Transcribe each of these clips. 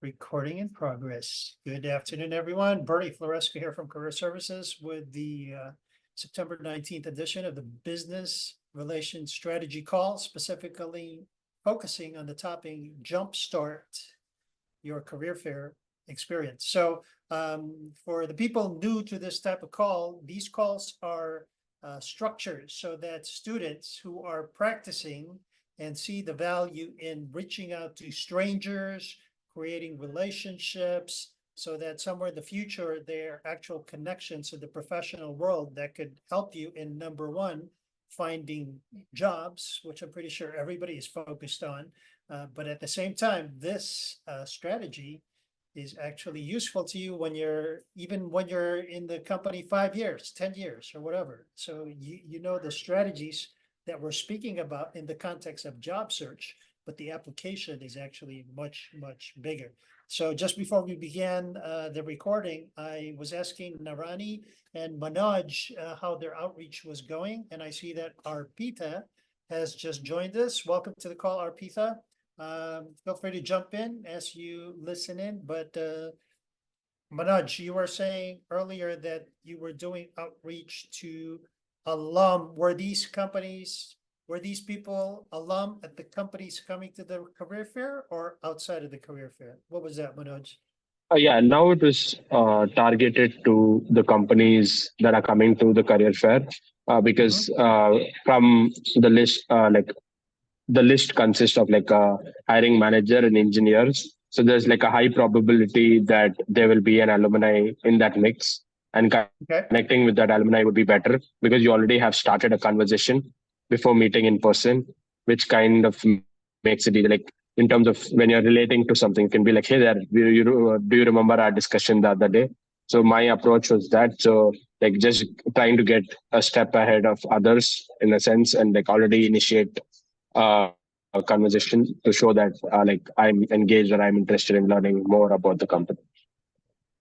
Recording in progress. Good afternoon, everyone. Bernie Floresca here from Career Services with the September 19th edition of the Business Relations Strategy Call, specifically focusing on the topic Jumpstart Your Career Fair Experience. So for the people new to this type of call, these calls are structured so that students who are practicing and see the value in reaching out to strangers, creating relationships, so that somewhere in the future, there are actual connections to the professional world that could help you in number one, finding jobs, which I'm pretty sure everybody is focused on. But at the same time, this strategy is actually useful to you even when you're in the company 5 years, 10 years, or whatever. So you know the strategies that we're speaking about in the context of job search, but the application is actually much, much bigger. So just before we began the recording, I was asking Narani and Manoj how their outreach was going. And I see that Arpitha has just joined us. Welcome to the call, Arpitha. Feel free to jump in as you listen in. But Manoj, you were saying earlier that you were doing outreach to alum. Were these people alum at the companies coming to the career fair or outside of the career fair? What was that, Manoj? Yeah, now it was targeted to the companies that are coming to the career fair because from the list, the list consists of hiring manager and engineers. So there's a high probability that there will be an alumni in that mix, and connecting with that alumni would be better because you already have started a conversation before meeting in person, which kind of makes it easy. In terms of when you're relating to something, it can be hey there, do you remember our discussion the other day? So my approach was that. So just trying to get a step ahead of others in a sense, and already initiate a conversation to show that I'm engaged or I'm interested in learning more about the company.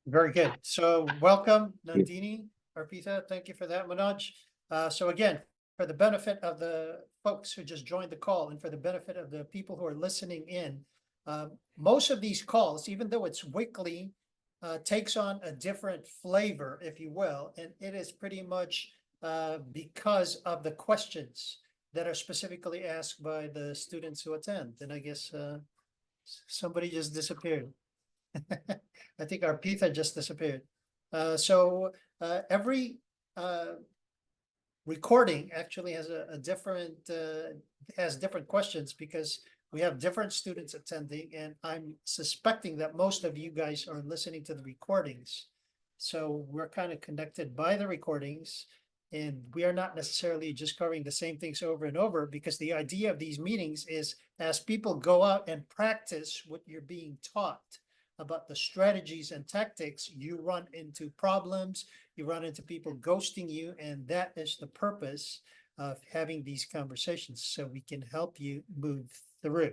Very good. So welcome, Nandini, Arpitha. Thank you for that, Manoj. So again, for the benefit of the folks who just joined the call and for the benefit of the people who are listening in, most of these calls, even though it's weekly, takes on a different flavor, if you will, and it is pretty much because of the questions that are specifically asked by the students who attend. And I guess somebody just disappeared. I think Arpitha just disappeared. So every recording actually has has different questions because we have different students attending, and I'm suspecting that most of you guys are listening to the recordings. So we're kind of connected by the recordings, and we are not necessarily just covering the same things over and over, because the idea of these meetings is as people go out and practice what you're being taught about the strategies and tactics, you run into problems, you run into people ghosting you, and that is the purpose of having these conversations, so we can help you move through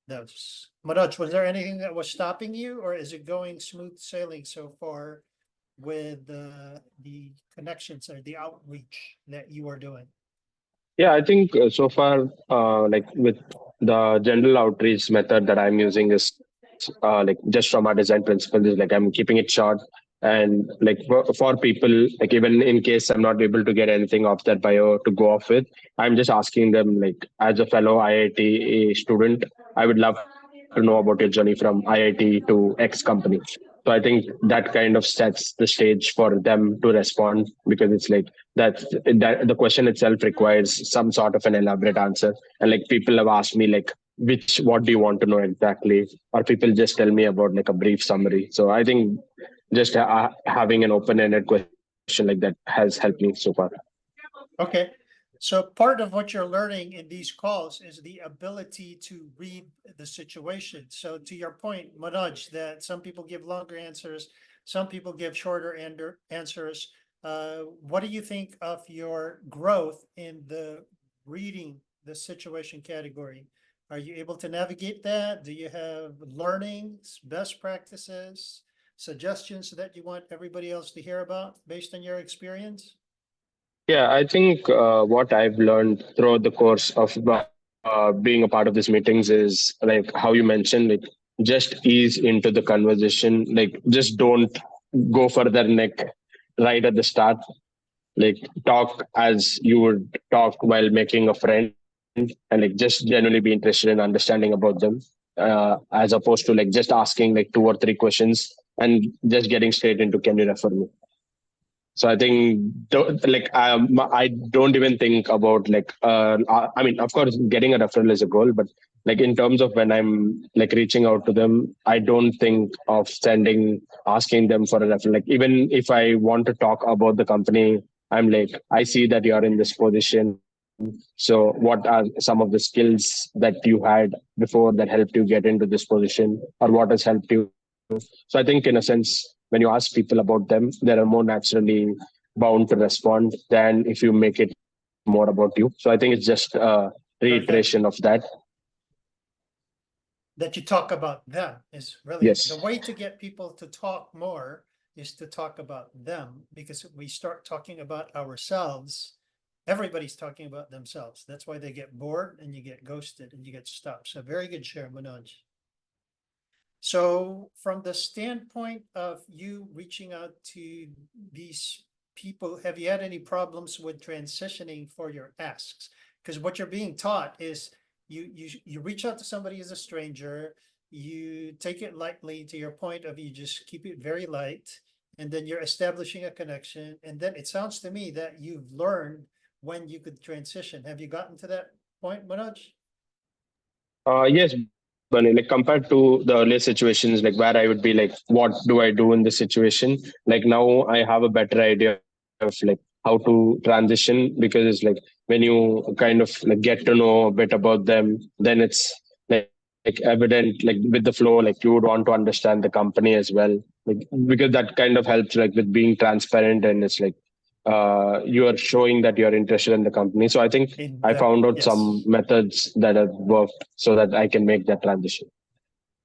those. Manoj, was there anything that was stopping you, or is it going smooth sailing so far with the connections or the outreach that you are doing? Yeah, I think so far, with the general outreach method that I'm using is just from our design principles, is I'm keeping it short, and for people, even in case I'm not able to get anything off that bio to go off with, I'm just asking them, as a fellow IIT student, I would love to know about your journey from IIT to X company. So I think that kind of sets the stage for them to respond, because it's that the question itself requires some sort of an elaborate answer. And people have asked me what do you want to know exactly, or people just tell me about a brief summary. So I think just having an open-ended question like that has helped me so far. Okay. So part of what you're learning in these calls is the ability to read the situation. So to your point, Manoj, that some people give longer answers, some people give shorter answers. What do you think of your growth in the reading the situation category? Are you able to navigate that? Do you have learnings, best practices, suggestions that you want everybody else to hear about based on your experience? Yeah, I think what I've learned throughout the course of being a part of these meetings is how you mentioned just ease into the conversation. Like, just don't go for their neck right at the start. Like, talk as you would talk while making a friend, and like just genuinely be interested in understanding about them, as opposed to like just asking like two or three questions and just getting straight into, can you refer me? So I think I don't even think about like I mean, of course getting a referral is a goal, but like in terms of when I'm like reaching out to them, I don't think of asking them for a referral. Like, even if I want to talk about the company, I'm like, I see that you're in this position. So what are some of the skills that you had before that helped you get into this position, or what has helped you? So I think in a sense, when you ask people about them, they are more naturally bound to respond than if you make it more about you. So I think it's just a reiteration of that. That you talk about them is really Yes. the way to get people to talk more is to talk about them, because if we start talking about ourselves, everybody's talking about themselves. That's why they get bored and you get ghosted and you get stopped. So very good share, Manoj. So from the standpoint of you reaching out to these people, have you had any problems with transitioning for your asks? Because what you're being taught is you reach out to somebody as a stranger, you take it lightly, to your point of you just keep it very light, and then you're establishing a connection. And then it sounds to me that you've learned when you could transition. Have you gotten to that point, Manoj? Yes, Bunny. Like, compared to the earlier situations, like where I would be like, what do I do in this situation? Like, now I have a better idea of like how to transition, because it's like when you kind of like get to know a bit about them, then it's like evident, like with the flow, like you would want to understand the company as well, like, because that kind of helps like with being transparent, and it's like you are showing that you're interested in the company. So I think I found out some methods that have worked so that I can make that transition.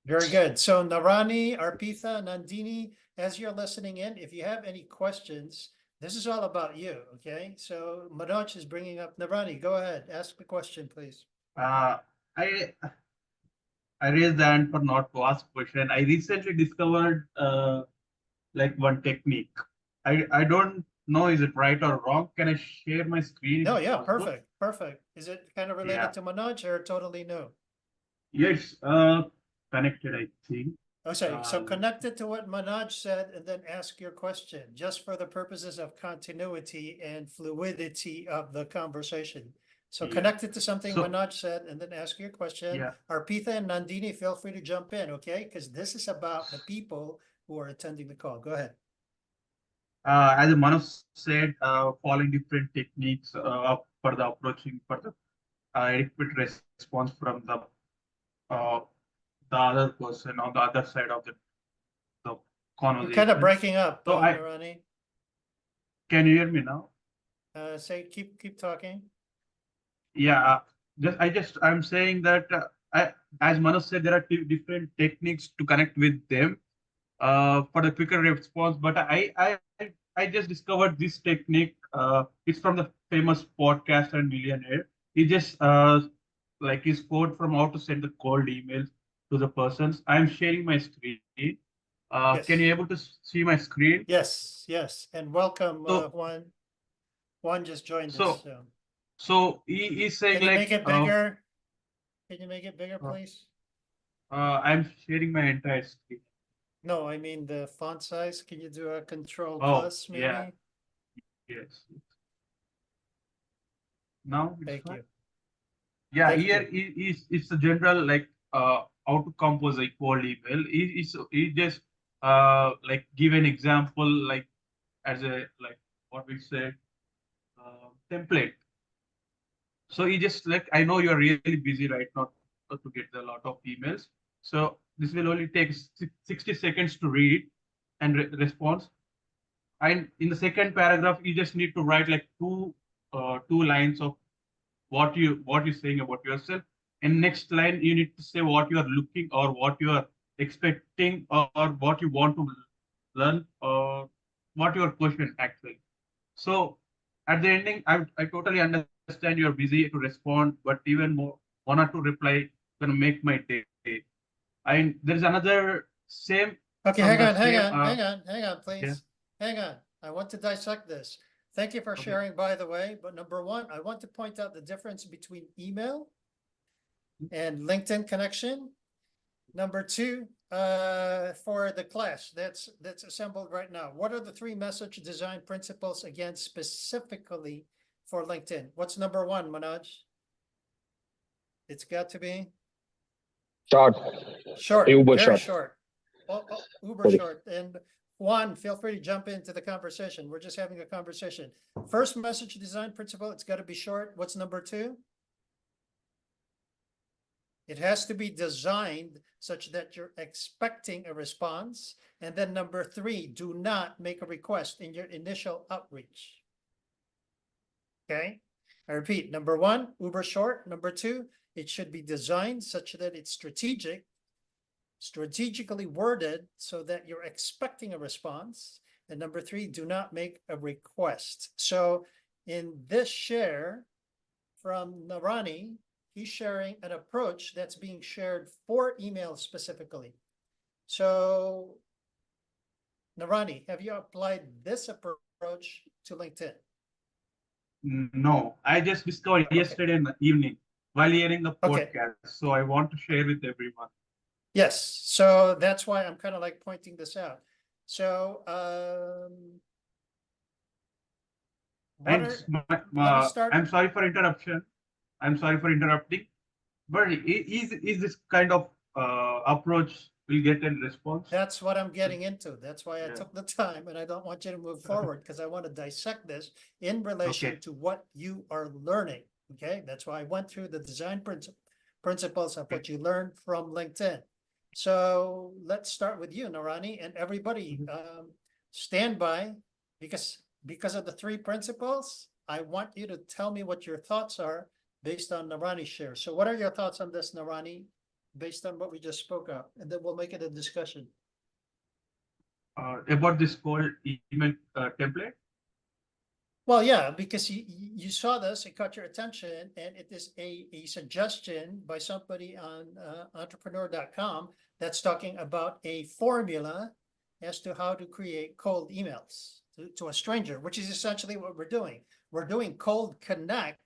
Very good. So Narani, Arpitha, Nandini, as you're listening in, if you have any questions, this is all about you, okay? So Manoj is bringing up Narani. Go ahead, ask the question, please. I raised the hand for not to ask question. I recently discovered like one technique. I don't know is it right or wrong. Can I share my screen? No, yeah, perfect, perfect. Is it kind of related to Manoj or totally new? Yes, connected, I think. Oh, sorry. So connected to what Manoj said, and then ask your question, just for the purposes of continuity and fluidity of the conversation. So connected to something Manoj said, and then ask your question. Arpitha and Nandini, feel free to jump in, okay? Because this is about the people who are attending the call. Go ahead. As Manoj said, following different techniques for the approaching for the adequate response from the other person on the other side of the conversation. You're kind of breaking up, so Narani. Can you hear me now? Keep talking. Yeah, I'm saying that as Manoj said, there are different techniques to connect with them for the quicker response. But I just discovered this technique. It's from the famous podcaster and millionaire. He just like his quote from how to send the cold emails to the persons. I'm sharing my screen. Yes. Can you able to see my screen? Yes, yes, and welcome, Juan. Juan just joined us. So he's saying, can you like, make it bigger? Can you make it bigger, please? I'm sharing my entire screen. No, I mean the font size. Can you do a Control plus, maybe? Yeah. Yes. Now Thank you. Yeah, here it's a general like how to compose a cold email. He just like give an example like as a like what we say template. So he just like, I know you're really busy right now to get a lot of emails. So this will only take 60 seconds to read and respond. And in the second paragraph, you just need to write like two lines of what you're saying about yourself. And next line, you need to say what you are looking or what you are expecting or what you want to learn or what your question actually. So at the ending, I totally understand you're busy to respond, but even more, one or two reply gonna make my day. And there's another same. Okay, from hang the on, same, please. Hang on. I want to dissect this. Thank you for Okay. sharing, by the way. But number one, I want to point out the difference between email and LinkedIn connection. Number two, for the class that's assembled right now, what are the 3 message design principles, again, specifically for LinkedIn? What's number one, Manoj? It's got to be Short. short, Uber very short. short. Uber Okay. short. And Juan, feel free to jump into the conversation. We're just having a conversation. First message design principle, it's got to be short. What's number 2? It has to be designed such that you're expecting a response. And then number 3, do not make a request in your initial outreach. Okay, I repeat, number 1, uber short. Number 2, it should be designed such that it's strategically worded so that you're expecting a response. And number 3, do not make a request. So in this share from Narani, he's sharing an approach that's being shared for email specifically. So Narani, have you applied this approach to LinkedIn? No, I just discovered yesterday in the evening while hearing the Okay. podcast. So I want to share with everyone. Yes, so that's why I'm kind of like pointing this out. So And let me start. I'm sorry for interruption. I'm sorry for interrupting. But is this kind of approach will get a response? That's what I'm getting into. That's why I Yeah. took the time, and I don't want you to move forward because I want to dissect this in relation Okay. to what you are learning. Okay, that's why I went through the design principles of what you learned from LinkedIn. So let's start with you, Narani, and everybody stand by, because of the 3 principles. I want you to tell me what your thoughts are based on Narani's share. So what are your thoughts on this, Narani, based on what we just spoke of? And then we'll make it a discussion. About this called email template? Well, yeah, because you saw this, it caught your attention, and it is a suggestion by somebody on entrepreneur.com that's talking about a formula as to how to create cold emails to a stranger, which is essentially what we're doing. We're doing cold connect,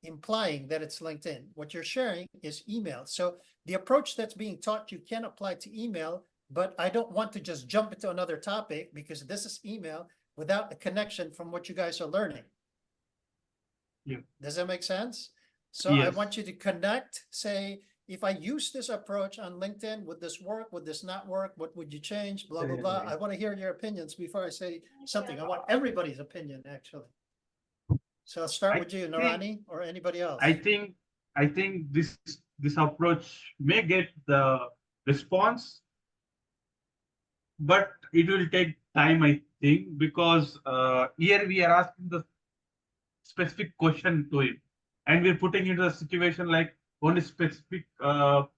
implying that it's LinkedIn. What you're sharing is email. So the approach that's being taught you can apply to email, but I don't want to just jump into another topic because this is email without a connection from what you guys are learning. Yeah. Does that make sense? So Yes. I want you to connect, say, if I use this approach on LinkedIn, would this work? Would this not work? What would you change? Blah, blah, blah. I want to hear your opinions before I say something. I want everybody's opinion, actually. So I'll start with you, Narani, or anybody else. I think this approach may get the response, but it will take time, I think, because here we are asking the specific question to him, and we're putting into a situation like only specific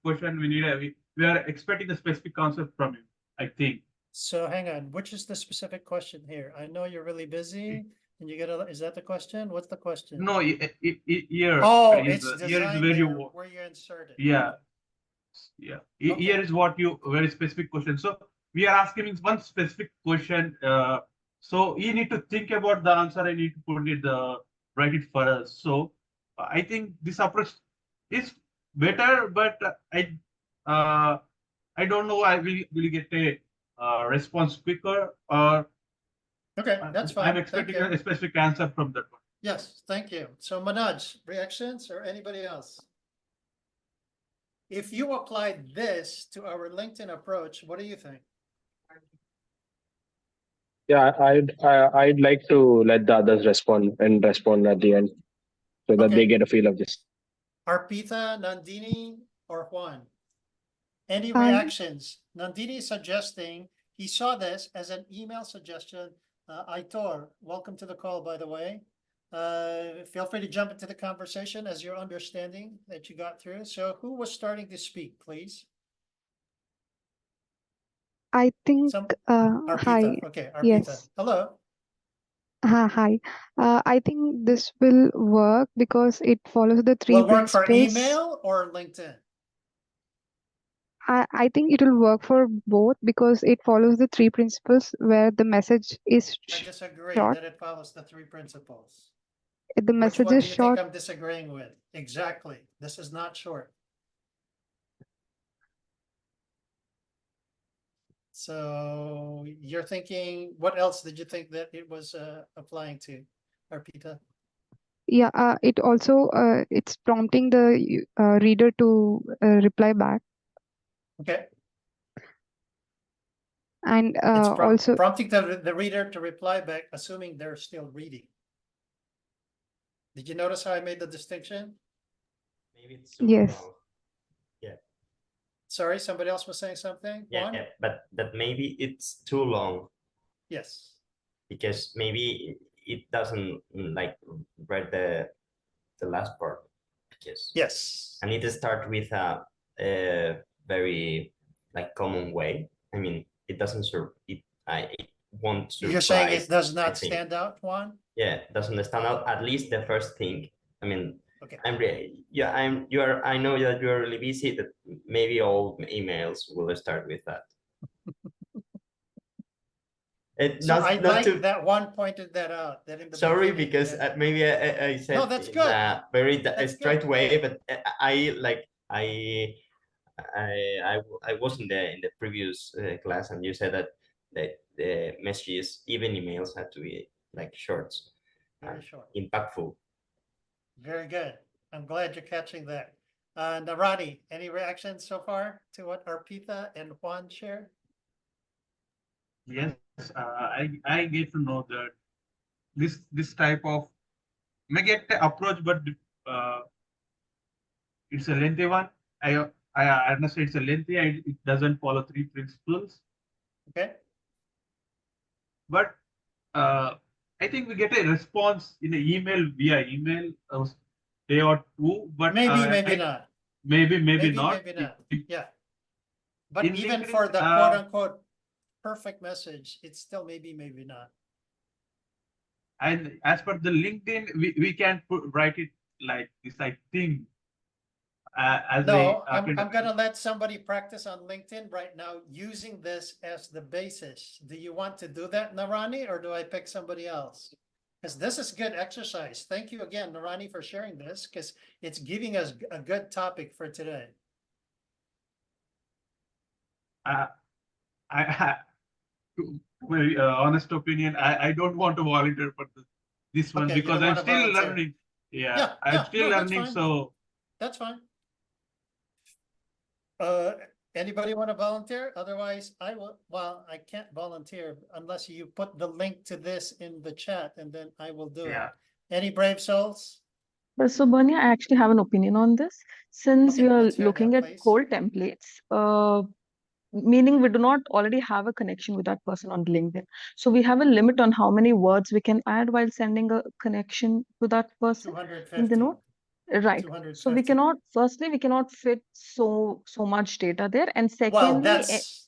question we need. We are expecting a specific concept from him, I think. So hang on, which is the specific question here? I know you're really busy, and you gotta. Is that the question? What's the question? No, here. Oh, is, it's here is designed where there, you. where you insert it. Yeah. Yeah. Okay. Here is what you very specific question. So we are asking one specific question. So you need to think about the answer. I need to put it write it for us. So I think this approach is better, but I don't know. I will get a response quicker, or Okay, that's fine. I'm expecting a specific answer from that one. Yes, thank you. So Manoj, reactions or anybody else? If you applied this to our LinkedIn approach, what do you think? Yeah, I'd like to let the others respond at the end so that they get a feel of this. Arpitha, Nandini, or Juan? Any reactions? Nandini is suggesting he saw this as an email suggestion. Aitor, welcome to the call, by the way. Feel free to jump into the conversation as your understanding that you got through. So who was starting to speak, please? I think, Arpitha. hi. Okay, Arpitha. Yes. Hello. Hi. I think this will work because it follows the 3 Will work principles. for email or LinkedIn? I think it will work for both because it follows the three principles where the message is I disagree short. that it follows the three principles. The Which message one is do you think short. I'm disagreeing with? Exactly. This is not short. So you're thinking, what else did you think that it was applying to, Arpita? Yeah, it also it's prompting the reader to reply back, Okay, and it's also prompting the reader to reply back, assuming they're still reading. Did you notice how I made the distinction? Maybe it's too yes. long. Yeah. Sorry, somebody else was saying something? Juan? Yeah, but that maybe it's too long Yes. because maybe it doesn't like read the last part. Because Yes. I need to start with a very like common way. I mean, it doesn't serve it. It won't surprise. You're saying it does I not think. stand out, Juan? Yeah, doesn't stand out. At least the first thing. I mean, Okay. I know that you're really busy, but maybe all emails will start with that. So I like that Juan pointed that out. That in the sorry, beginning because that- maybe I said No, that's in good. a very That's straight good. way, but I was in the previous class, and you said that the messages, even emails, had to be like short, Very short. impactful. Very good. I'm glad you're catching that. Narani, any reactions so far to what Arpita and Juan shared? Yes, I get to know that this type of may get the approach, but it's a lengthy one. I understand it's a lengthy and it doesn't follow three principles. Okay. But I think we get a response in an email via email a day or two. But maybe not. Maybe Maybe not. not. Yeah. But In even LinkedIn, for the quote unquote perfect message, it's still maybe not. And as per the LinkedIn, we can write it like this, I think. No, I'm gonna let somebody practice on LinkedIn right now using this as the basis. Do you want to do that, Narani, or do I pick somebody else? Because this is good exercise. Thank you again, Narani, for sharing this, because it's giving us a good topic for today. My honest opinion, I don't want to volunteer for this one because I'm still learning. Yeah, I'm still learning, so that's fine. Anybody want to volunteer? Otherwise, I will. Well, I can't volunteer unless you put the link to this in the chat, and then I will do it. Any brave souls? So, Bernie, I actually have an opinion on this. Since we are let's hear looking that, at please. cold templates, meaning we do not already have a connection with that person on LinkedIn. So we have a limit on how many words we can add while sending a connection to that person in the 250. note. Right. So we 250. cannot, firstly, we cannot fit so much data there. And Well, secondly, that's.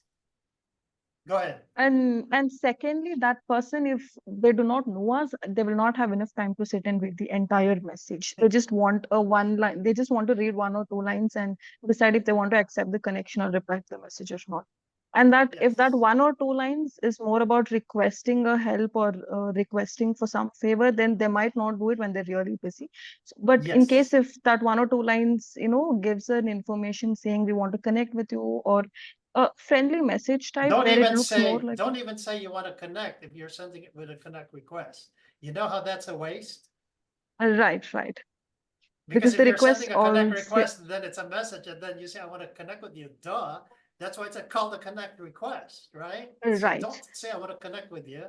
Go ahead. and secondly, that person, if they do not know us, they will not have enough time to sit and read the entire message. They just want a one line. They just want to read one or two lines and decide if they want to accept the connection or reply to the message or not. And that if that one or two lines is more about requesting a help or requesting for some favor, then they might not do it when they're really busy. But in case if that one or two lines, gives an information saying we want to connect with you, or a friendly message type Don't where even it looks say, more like don't even say you want to connect if you're sending it with a connect request. You know how that's a waste? right. Because the if you're request sending a connect also request, then it's a message, and then you say, I want to connect with you, duh. That's why it's a call to connect request, right? So Right. don't say I want to connect with you.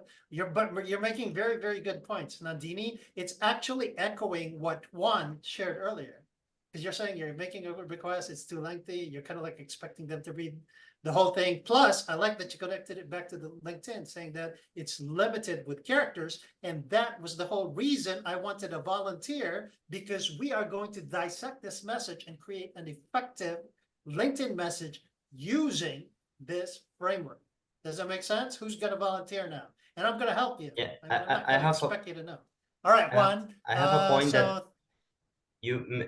But you're making very, very good points, Nandini. It's actually echoing what Juan shared earlier. Because you're saying you're making a request, it's too lengthy, you're kind of like expecting them to read the whole thing. Plus, I like that you connected it back to the LinkedIn, saying that it's limited with characters. And that was the whole reason I wanted to volunteer, because we are going to dissect this message and create an effective LinkedIn message using this framework. Does that make sense? Who's going to volunteer now? And I'm going to help you. Yeah, I'm not going to expect you to know. All right, Juan. I have a point that you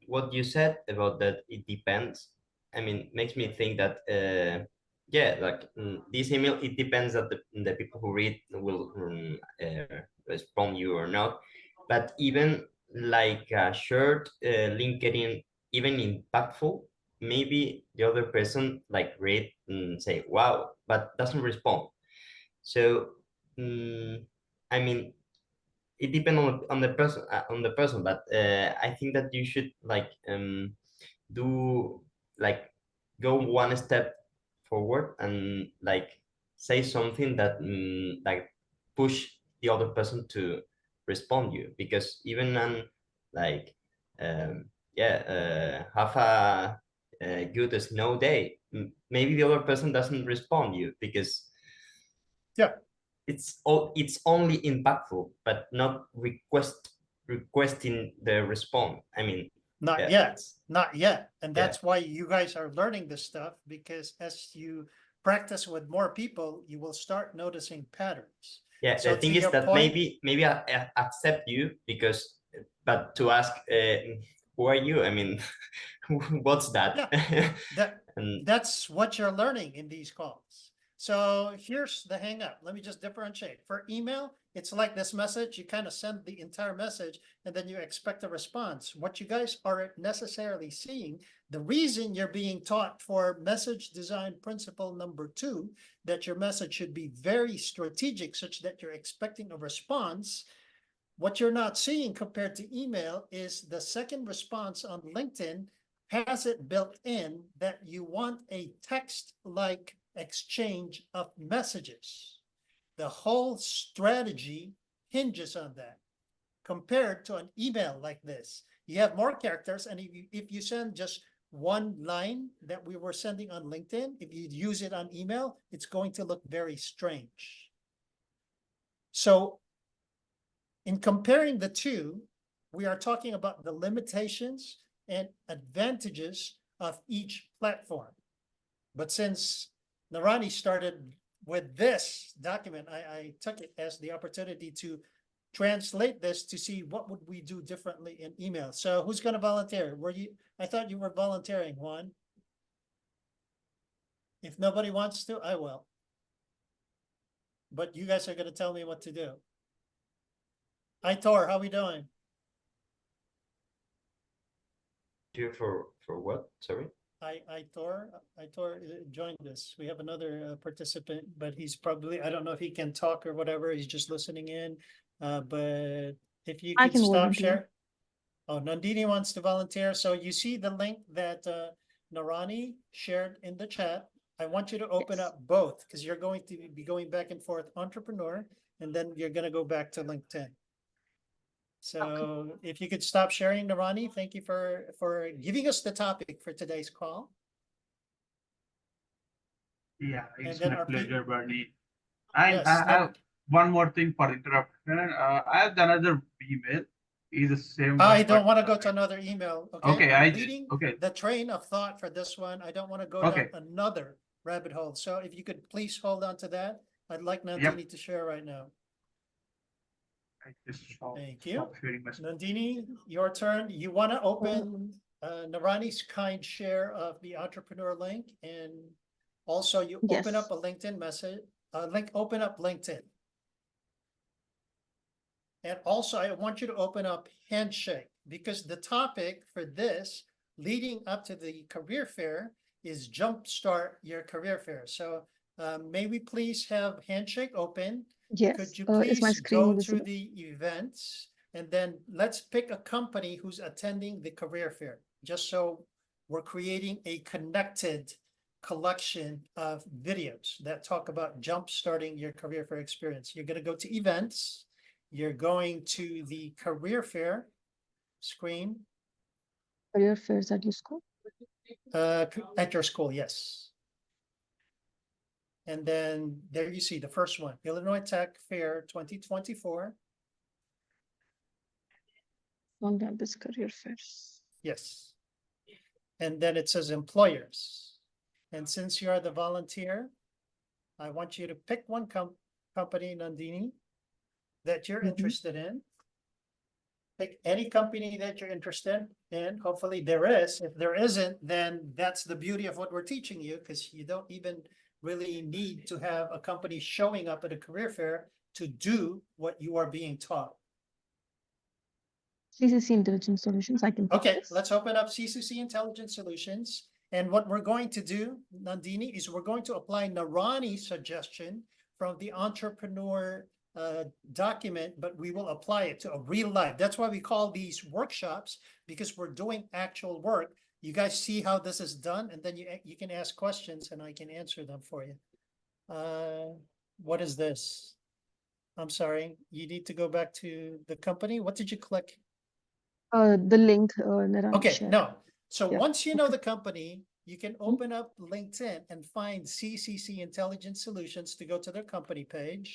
what you said about that it depends. I mean, makes me think that yeah, like this email, it depends that the people who read will respond you or not. But even like a short LinkedIn, even impactful, maybe the other person like read and say wow, but doesn't respond. So I mean, it depends on the person, but I think that you should like do like go one step forward and like say something that like push the other person to respond you, because even on like yeah, have a good snow day, maybe the other person doesn't respond you because Yeah. it's only impactful but not requesting the response. I mean, Not yeah, yet, not yet. And yeah. that's why you guys are learning this stuff, because as you practice with more people, you will start noticing patterns. Yeah, So the thing to is your that point- maybe I accept you because, but to ask who are you? I mean, what's that? Yeah, And that's what you're learning in these calls. So here's the hang up. Let me just differentiate. For email, it's like this message. You kind of send the entire message and then you expect a response. What you guys aren't necessarily seeing, the reason you're being taught for message design principle number 2, that your message should be very strategic such that you're expecting a response. What you're not seeing compared to email is the second response on LinkedIn has it built in that you want a text-like exchange of messages. The whole strategy hinges on that, compared to an email like this. You have more characters, and if you send just one line that we were sending on LinkedIn, if you use it on email, it's going to look very strange. So in comparing the two, we are talking about the limitations and advantages of each platform. But since Narani started with this document, I took it as the opportunity to translate this to see what would we do differently in email. So who's going to volunteer? I thought you were volunteering, Juan. If nobody wants to, I will. But you guys are going to tell me what to do. Aitor, how we doing? you for what? Sorry. Aitor joined us. We have another participant, but he's probably, I don't know if he can talk or whatever. He's just listening in. But if you I could can stop volunteer. share. Oh, Nandini wants to volunteer. So you see the link that Narani shared in the chat. I want you to open Yes. up both, because you're going to be going back and forth entrepreneur, and then you're going to go back to LinkedIn. So if you could stop sharing, Narani, thank you for giving us the topic for today's call. Yeah, it's then my our pleasure, Bernie. And Yes, I have one more thing for interruption. I have another email. Is the same I one, don't but want to go to another email. Okay, okay, I'm I leading okay. the train of thought for this one. I don't want to go Okay. down another rabbit hole. So if you could please hold on to that. I'd like Nandini to share right now. I just Thank you. stop sharing my screen. Nandini, your turn. You want to open Narani's kind share of the entrepreneur link, and also you open Yes. up a LinkedIn message, open up LinkedIn. And also I want you to open up Handshake, because the topic for this leading up to the career fair is Jumpstart Your Career Fair. So may we please have Handshake open? Yes. Could you Is my please screen go visible? through the events, and then let's pick a company who's attending the career fair, just so we're creating a connected collection of videos that talk about jump-starting your career fair experience. You're going to go to events. You're going to the career fair screen. Career fairs at your school? At your school, yes. And then there you see the first one, Illinois Tech Fair 2024. On-campus career fairs. Yes. And then it says employers. And since you are the volunteer, I want you to pick one company, Nandini, that you're interested in. Pick any company that you're interested in. Hopefully there is. If there isn't, then that's the beauty of what we're teaching you, because you don't even really need to have a company showing up at a career fair to do what you are being taught. 𝗖𝗍𝗍 Intelligent Solutions. I can pick Okay, this. let's open up 𝗍𝗍𝗍 Intelligent Solutions. And what we're going to do, Nandini, is we're going to apply Narani's suggestion from the entrepreneur document, but we will apply it to a real life. That's why we call these workshops, because we're doing actual work. You guys see how this is done, and then you can ask questions and I can answer them for you. What is this? I'm sorry, you need to go back to the company. What did you click? The link Narani Okay, shared. no. So Yeah, once you know okay. the company, you can open up LinkedIn and find 𝗍𝗍𝗍 Intelligent Solutions to go to their company page.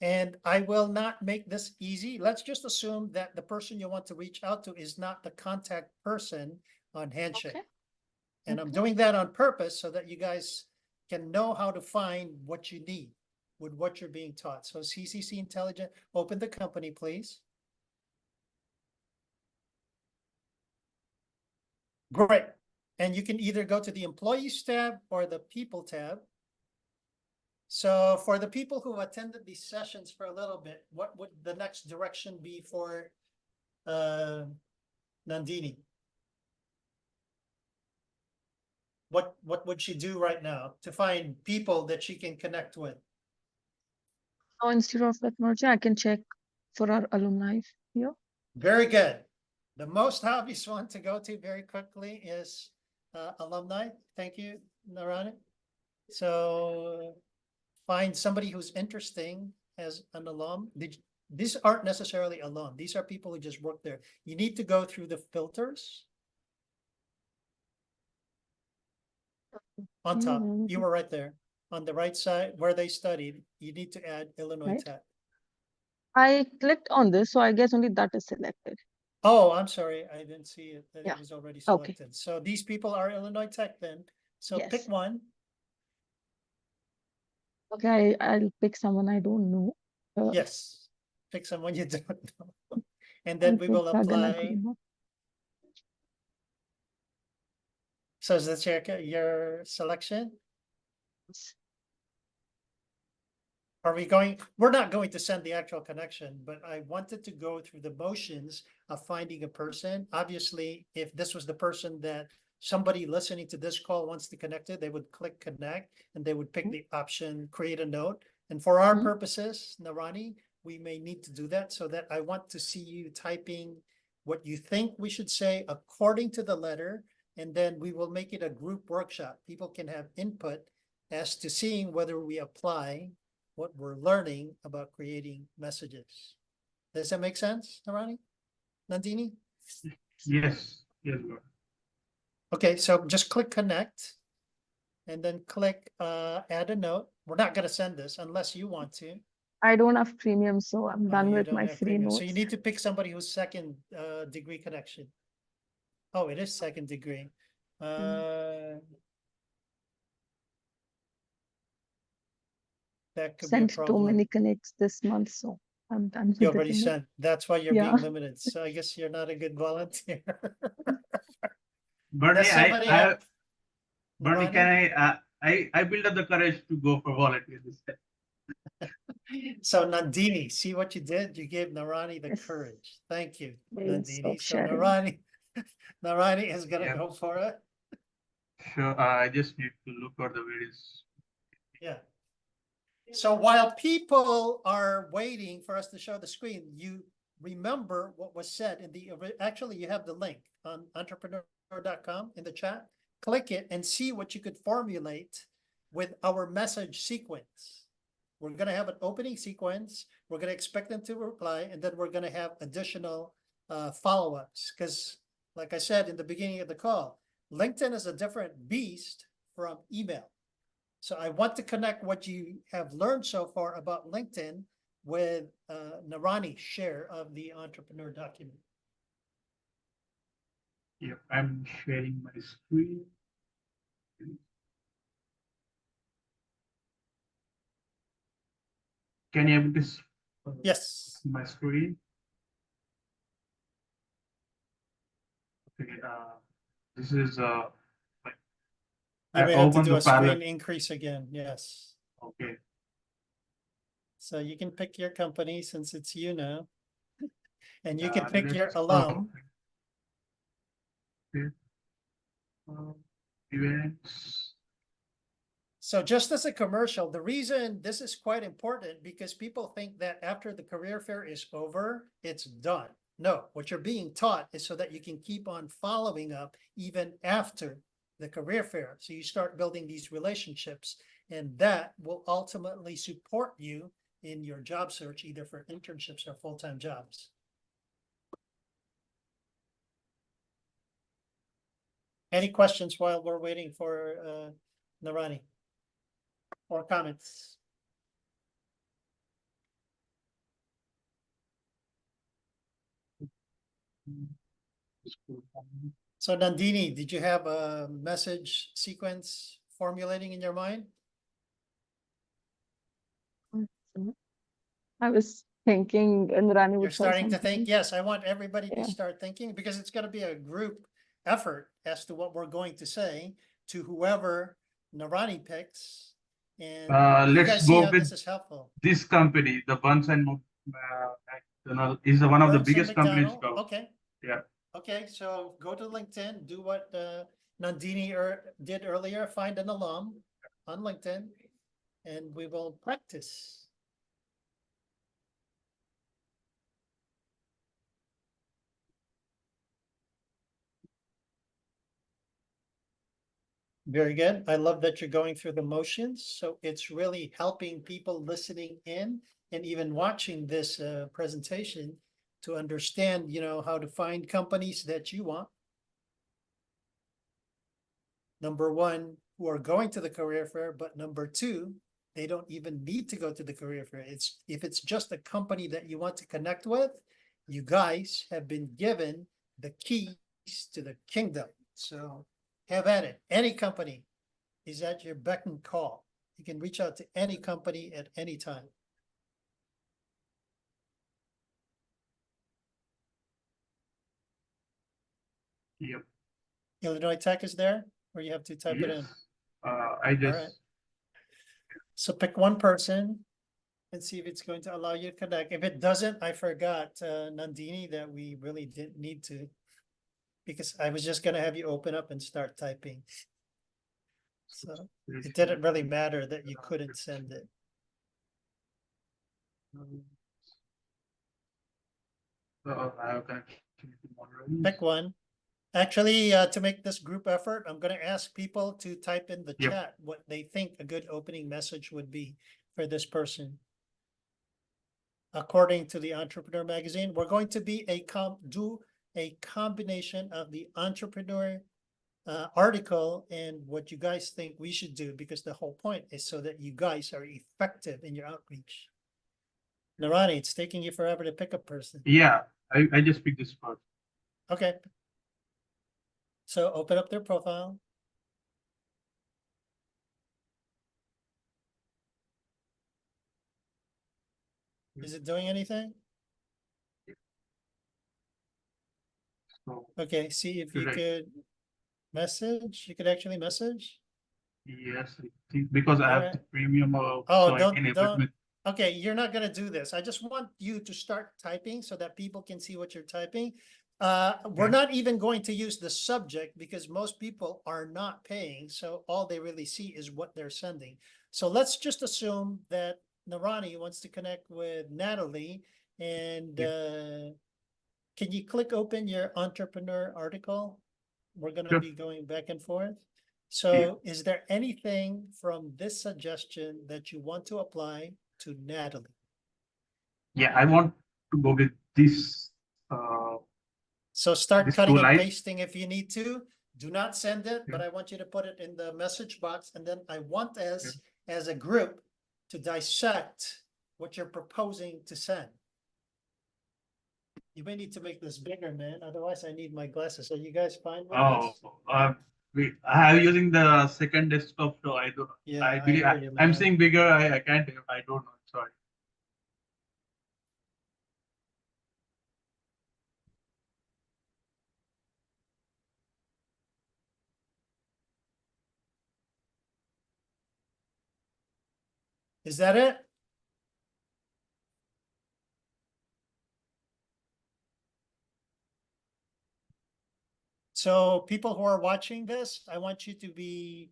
And I will not make this easy. Let's just assume that the person you want to reach out to is not the contact person on Handshake. Okay. And I'm Okay. doing that on purpose so that you guys can know how to find what you need with what you're being taught. So 𝗍𝗍𝗍 Intelligent, open the company, please. Great. And you can either go to the Employees tab or the People tab. So for the people who attended these sessions for a little bit, what would the next direction be for Nandini? What would she do right now to find people that she can connect with? So instead of technology, I can check for our alumni here. Very good. The most obvious one to go to very quickly is alumni. Thank you, Narani. So find somebody who's interesting as an alum. These aren't necessarily alum. These are people who just work there. You need to go through the filters. On top, you were right there. On the right side where they studied, you need to add Illinois Right. Tech. I clicked on this, so I guess only that is selected. Oh, I'm sorry. I didn't see it. That Yeah. it was already Okay. selected. So these people are Illinois Tech then. So Yes. pick one. Okay, I'll pick someone I don't know. Yes. Pick someone you don't know. And then I'll we pick will Gagan apply. Akurima. So is that your selection? Yes. Are we going? We're not going to send the actual connection, but I wanted to go through the motions of finding a person. Obviously, if this was the person that somebody listening to this call wants to connect it, they would click connect and they would pick the option, create a note. And for our purposes, Narani, we may need to do that so that I want to see you typing what you think we should say according to the letter. And then we will make it a group workshop. People can have input as to seeing whether we apply what we're learning about creating messages. Does that make sense, Narani? Nandini? Yes, yes, Lord. Okay, so just click connect and then click add a note. We're not going to send this unless you want to. I don't have premium, so I'm done You with don't my have free premium. notes. So you need to pick somebody who's second degree connection. Oh, it is second degree. That could be a Sent too problem. many connects this month, so I'm done with You the already connect. sent. That's why you're Yeah. being limited. So I guess you're not a good volunteer. Bernie, Does somebody have- Bernie, Narani? can I build up the courage to go for volunteer this time. So Nandini, see what you did? You gave Narani the Yes. courage. Thank you, Yes, Nandini. of So sharing. Narani is gonna Yeah. go for it. Sure, I just need to look at the videos. Yeah. So while people are waiting for us to show the screen, you remember what was said in the, actually you have the link on entrepreneur.com in the chat. Click it and see what you could formulate with our message sequence. We're going to have an opening sequence. We're going to expect them to reply, and then we're going to have additional follow-ups. Because like I said in the beginning of the call, LinkedIn is a different beast from email. So I want to connect what you have learned so far about LinkedIn with Narani's share of the entrepreneur document. Yep, I'm sharing my screen. Can you able to Yes. see my screen? Okay, this is like You I may have to open do the a screen palette. increase again, yes. Okay. So you can pick your company since it's you now. And you Yeah, can pick your let's alum. okay. Events. So just as a commercial, the reason this is quite important because people think that after the career fair is over, it's done. No, what you're being taught is so that you can keep on following up even after the career fair. So you start building these relationships, and that will ultimately support you in your job search, either for internships or full-time jobs. Any questions while we're waiting for Narani? Or comments? So Nandini, did you have a message sequence formulating in your mind? I was thinking, and Rani You're would say starting to something. think, yes, I want everybody to Yeah. start thinking because it's going to be a group effort as to what we're going to say to whoever Narani picks. And you Let's guys see go how with this is helpful. this company, the Buns and McDonald is one of the Burns and biggest companies. McDonald, okay. Yeah. Okay, so go to LinkedIn, do what Nandini did earlier, find an alum on LinkedIn, and we will practice. Very good. I love that you're going through the motions. So it's really helping people listening in and even watching this presentation to understand, how to find companies that you want. Number one, who are going to the career fair, but number two, they don't even need to go to the career fair. If it's just a company that you want to connect with, you guys have been given the keys to the kingdom. So have at it. Any company is at your beck and call. You can reach out to any company at any time. Yep. Illinois Tech is there, or you have to type it in. Yes. I just. All right. So pick one person and see if it's going to allow you to connect. If it doesn't, I forgot, Nandini, that we really didn't need to, because I was just gonna have you open up and start typing. So it didn't really matter that you couldn't send it. I have connectivity already. Pick one. Actually, to make this group effort, I'm gonna ask people to type in the Yep. chat what they think a good opening message would be for this person. According to the Entrepreneur magazine, we're going to be do a combination of the Entrepreneur article and what you guys think we should do, because the whole point is so that you guys are effective in your outreach. Narani, it's taking you forever to pick a person. Yeah, I just picked this part. Okay. So open up their profile. Is it doing anything? So Okay, see if you Correct. could message. You could actually message. yes, I think because I All have right. the premium Oh, so I can able don't. to. Okay, you're not gonna do this. I just want you to start typing so that people can see what you're typing. We're Okay. not even going to use the subject because most people are not paying, so all they really see is what they're sending. So let's just assume that Narani wants to connect with Natalie, and can you click open your entrepreneur article? We're gonna Sure. be going back and forth. So is there anything from this suggestion that you want to apply to Natalie? Yeah, I want to go with this. So start This cutting two and lines. pasting if you need to. Do not send it, but I want you to put it in the message box, and then I want us as a group to dissect what you're proposing to send. You may need to make this bigger, man. Otherwise, I need my glasses. Are you guys fine with this? I am using the second desktop, so I don't. Yeah, I believe hear you, I'm man. seeing bigger. I can't. I don't know. Sorry. Is that it? So people who are watching this, I want you to be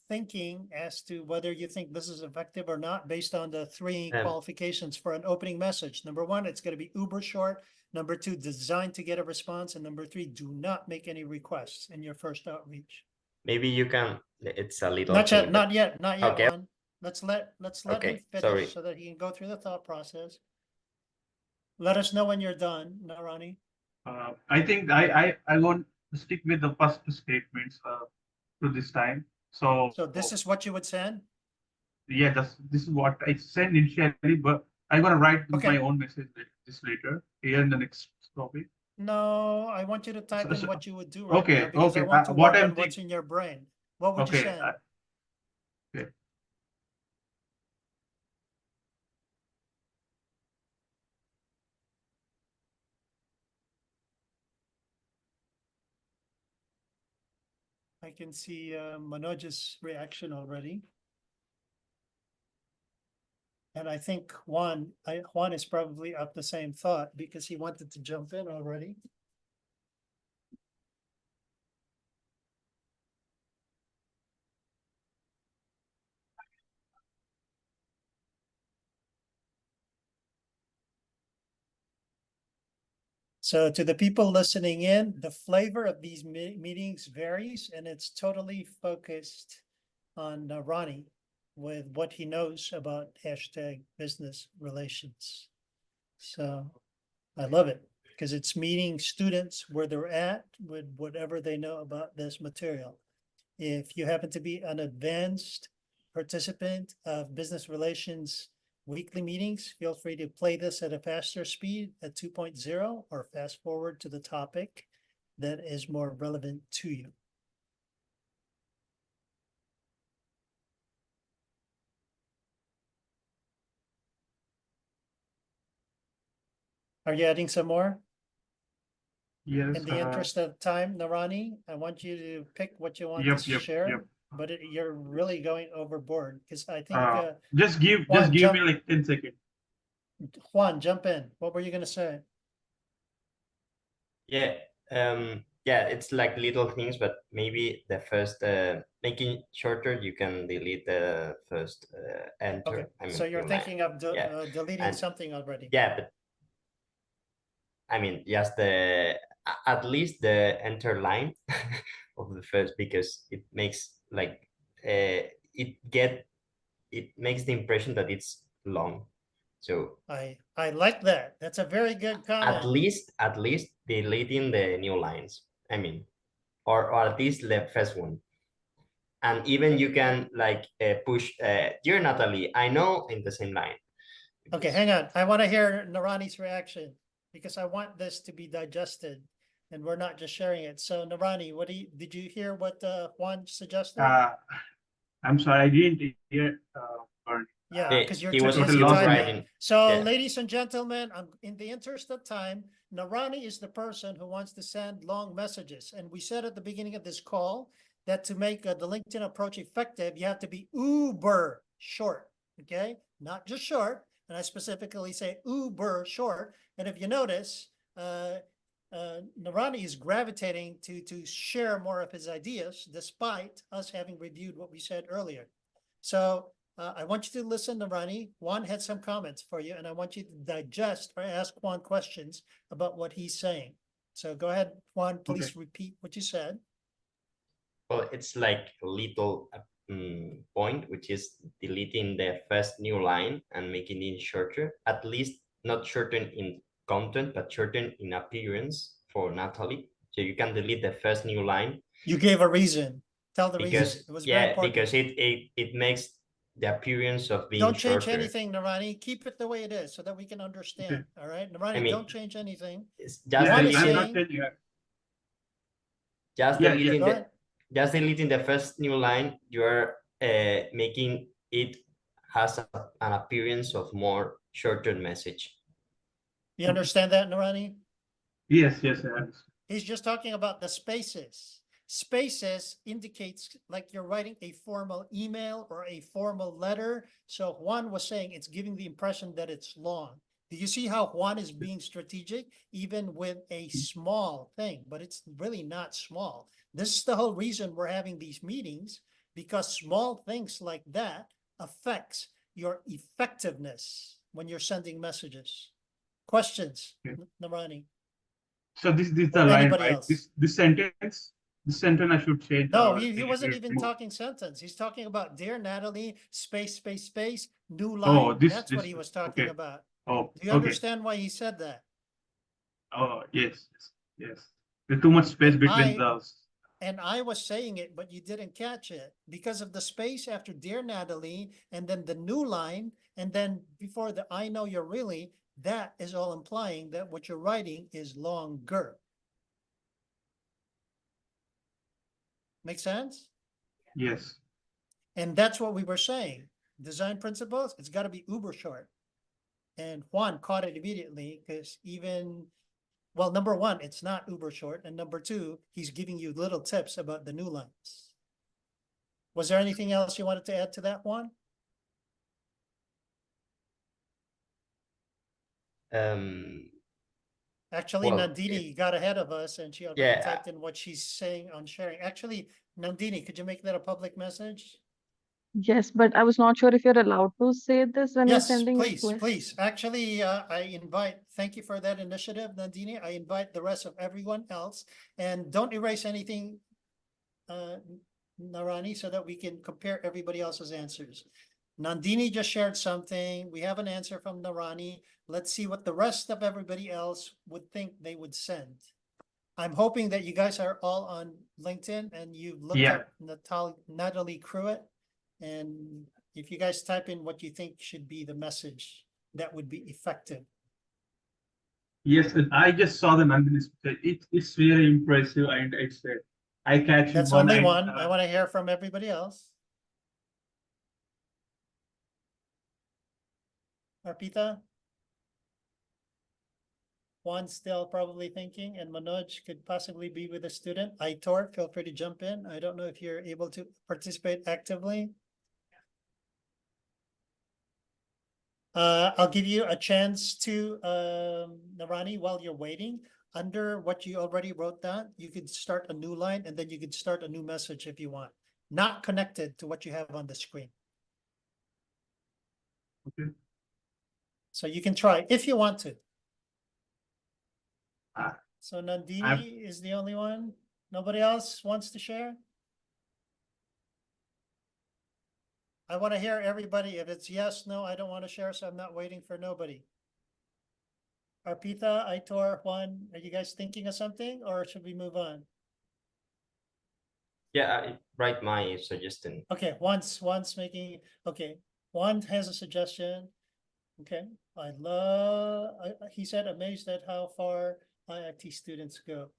thinking as to whether you think this is effective or not based on the three qualifications for an opening message. Number one, it's going to be uber short. Number two, designed to get a response. And number three, do not make any requests in your first outreach. Maybe you can, it's a little Not yet, thing, not yet, not yet, Okay. Juan. Let's let him finish sorry. so that he can go through the thought process. Let us know when you're done, Narani. I think I want to stick with the first statements to this time. So this is what you would send? Yeah, this is what I sent initially, but I'm gonna write Okay. my own message this later here in the next topic. No, I want you to type in So- what you would do right okay, now because I okay, want to what work I'm on what's in your brain. What would you Okay, send? okay. I can see Manoj's reaction already. And I think Juan is probably of the same thought because he wanted to jump in already. So to the people listening in, the flavor of these meetings varies and it's totally focused on Ronnie with what he knows about #business relations. So I love it because it's meeting students where they're at with whatever they know about this material. If you happen to be an advanced participant of business relations weekly meetings, feel free to play this at a faster speed at 2.0 or fast forward to the topic that is more relevant to you. Are you adding some more? Yes. In the interest of time, Narani, I want you to pick what you want to share, but you're really going overboard because I think just give me like 10 seconds. Juan, jump in. What were you going to say? Yeah, yeah, it's like little things, but maybe the first making shorter, you can delete the first enter. Okay, I mean, so you're thinking of deleting And- something already. Yeah, but I mean, just at least the enter line of the first, because it makes like it makes the impression that it's long. So I like that. That's a very good comment. at least deleting the new lines. I mean, or at least the first one. And even you can like push dear Natalie, I know, in the same line. Okay, hang on. I want to hear Narani's reaction because I want this to be digested and we're not just sharing it. So Narani, did you hear what Juan suggested? I'm sorry, I didn't hear. Yeah, because you're he was typing. writing. So, Yeah. ladies and gentlemen, in the interest of time, Narani is the person who wants to send long messages. And we said at the beginning of this call that to make the LinkedIn approach effective, you have to be uber short, okay? Not just short. And I specifically say uber short. And if you notice, Narani is gravitating to share more of his ideas, despite us having reviewed what we said earlier. So I want you to listen to Narani. Juan had some comments for you, and I want you to digest or ask Juan questions about what he's saying. So go ahead, Juan, please repeat what you said. Well, it's like a little point, which is deleting the first new line and making it shorter, at least not shorten in content, but shorten in appearance for Natalie. So you can delete the first new line. You gave a reason. Tell the reason. Because It was very important. because it makes the appearance of being Don't change shorter. anything, Narani. Keep it the way it is so that we can understand. All right, Narani, I mean, don't change anything. It's just deleting the first new line. You are making it has an appearance of more shorter message. You understand that, Narani? Yes, I understand. He's just talking about the spaces. Spaces indicates like you're writing a formal email or a formal letter. So Juan was saying it's giving the impression that it's long. Do you see how Juan is being strategic even with a small thing, but it's really not small. This is the whole reason we're having these meetings, because small things like that affects your effectiveness when you're sending messages. Questions, Narani? So this is Or the line, anybody right? else? This sentence I should change. No, or he wasn't even remove. talking sentence. He's talking about dear Natalie, space, space, space, new Oh, line. this That's what this he was talking okay. about. Oh, Do you okay. understand why he said that? Oh, yes, yes. There's too much space And between those. And I was saying it, but you didn't catch it because of the space after dear Natalie, and then the new line, and then before the I know you're really, that is all implying that what you're writing is longer. Make sense? Yes. And that's what we were saying. Design principles, it's got to be uber short. And Juan caught it immediately because even, well, number one, it's not uber short. And number two, he's giving you little tips about the new lines. Was there anything else you wanted to add to that, Juan? Actually, Well, Nandini got ahead of us and she already Yeah. typed in what she's saying on sharing. Actually, Nandini, could you make that a public message? Yes, but I was not sure if you're allowed to say this when you're Yes, sending a please, request. please. Actually, thank you for that initiative, Nandini. I invite the rest of everyone else, and don't erase anything, Narani, so that we can compare everybody else's answers. Nandini just shared something. We have an answer from Narani. Let's see what the rest of everybody else would think they would send. I'm hoping that you guys are all on LinkedIn and you've looked Yeah. up Natalie Curate. And if you guys type in what you think should be the message, that would be effective. Yes, and I just saw the Nandini's picture. It's very impressive, and it's eye-catching. That's only one. I want to hear from everybody else. Arpitha? Juan's still probably thinking, and Manoj could possibly be with a student. Aitor, feel free to jump in. I don't know if you're able to participate actively. I'll give you a chance to, Narani, while you're waiting. Under what you already wrote down, you could start a new line and then you could start a new message if you want, not connected to what you have on the screen. Okay. So you can try if you want to. Ah. So Nandini is the only one. Nobody else wants to share? I want to hear everybody. If it's yes, no, I don't want to share, so I'm not waiting for nobody. Arpitha, Aitor, Juan, are you guys thinking of something or should we move on? Yeah, write my suggestion. Okay, Juan's making, okay, Juan has a suggestion. Okay, he said amazed at how far IIT students go.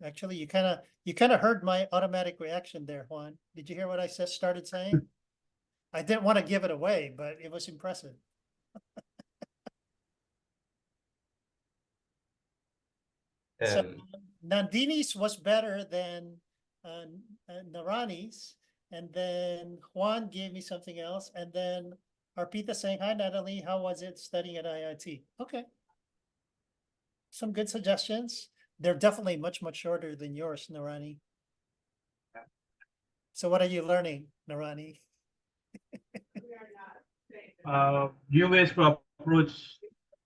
Actually, you kind of heard my automatic reaction there, Juan. Did you hear what I started saying? I didn't want to give it away, but it was impressive. So Nandini's was better than Narani's, and then Juan gave me something else, and then Arpitha saying, hi, Natalie, how was it studying at IIT? Okay. Some good suggestions. They're definitely much, much shorter than yours, Narani. So what are you learning, Narani? New ways to approach,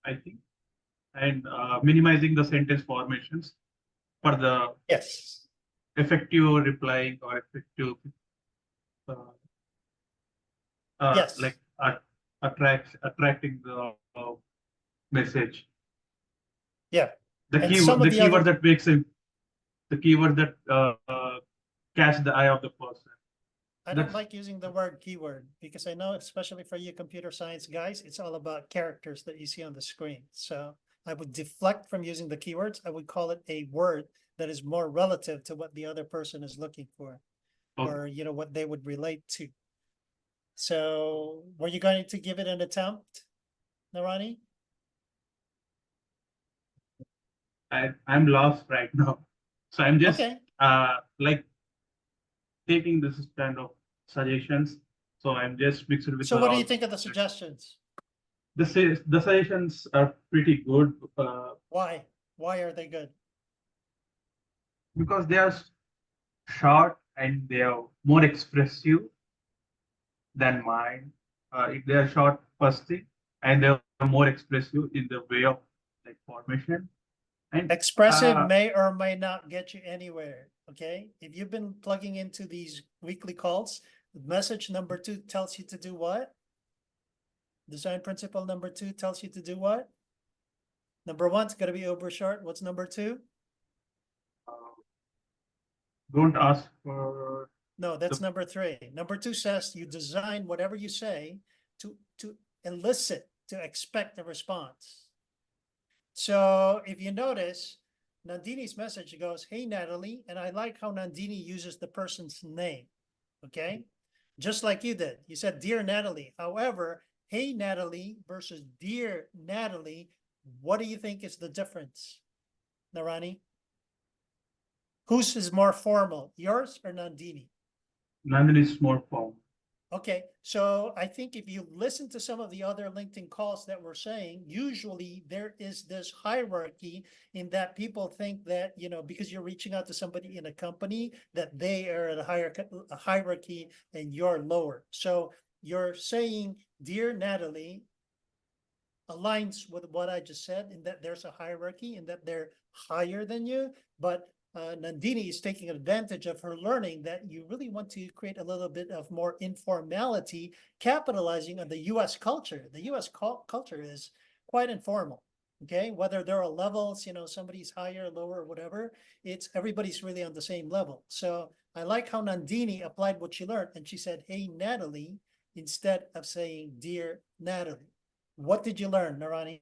I think, and minimizing the sentence formations for the Yes. effective replying or effective Yes. like attracting the message. Yeah. The And keyword, some of the the keyword other- that makes him, the keyword that catch the eye of the person. I don't like using the word keyword because I know, especially for you computer science guys, it's all about characters that you see on the screen. So I would deflect from using the keywords. I would call it a word that is more relative to what the other person is looking for, or, you know, what they would relate to. So were you going to give it an attempt, Narani? I'm lost right now. So I'm just Okay. like taking this kind of suggestions. So I'm just mixed with. So what do you think of the suggestions? The suggestions are pretty good. Why? Why are they good? Because they are short and they are more expressive than mine. If they are short, first thing, and they are more expressive in the way of like formation. And Expressive may or may not get you anywhere. Okay, if you've been plugging into these weekly calls, message number 2 tells you to do what? Design principle number 2 tells you to do what? Number 1's got to be over short. What's number 2? Don't ask for. No, that's number 3. Number 2 says you design whatever you say to elicit, to expect a response. So if you notice, Nandini's message goes, "Hey, Natalie," and I like how Nandini uses the person's name, okay? Just like you did. You said, "Dear Natalie." However, "Hey, Natalie" versus "Dear Natalie," what do you think is the difference, Narani? Whose is more formal, yours or Nandini? Nandini is more formal. Okay, so I think if you listen to some of the other LinkedIn calls that we're saying, usually there is this hierarchy in that people think that, you know, because you're reaching out to somebody in a company, that they are at a hierarchy and you're lower. So you're saying, "Dear Natalie," aligns with what I just said, in that there's a hierarchy and that they're higher than you, but Nandini is taking advantage of her learning that you really want to create a little bit of more informality, capitalizing on the U.S. culture. The U.S. culture is quite informal, okay? Whether there are levels, you know, somebody's higher, lower, or whatever, it's everybody's really on the same level. So I like how Nandini applied what she learned, and she said, "Hey, Natalie," instead of saying, "Dear Natalie." What did you learn, Narani?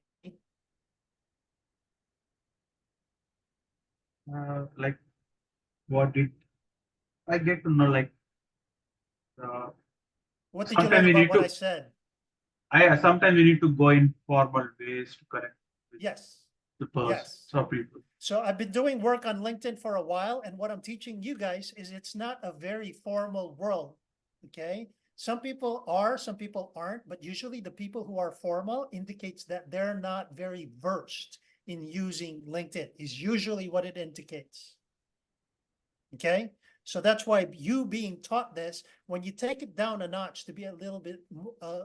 Like, what did I get to know? Like, What did you learn about what I said? Sometimes we need to go in formal ways to connect with Yes. the person, Yes. some people. So I've been doing work on LinkedIn for a while, and what I'm teaching you guys is it's not a very formal world, okay? Some people are, some people aren't, but usually the people who are formal indicates that they're not very versed in using LinkedIn, is usually what it indicates. Okay, so that's why you being taught this, when you take it down a notch to be a little bit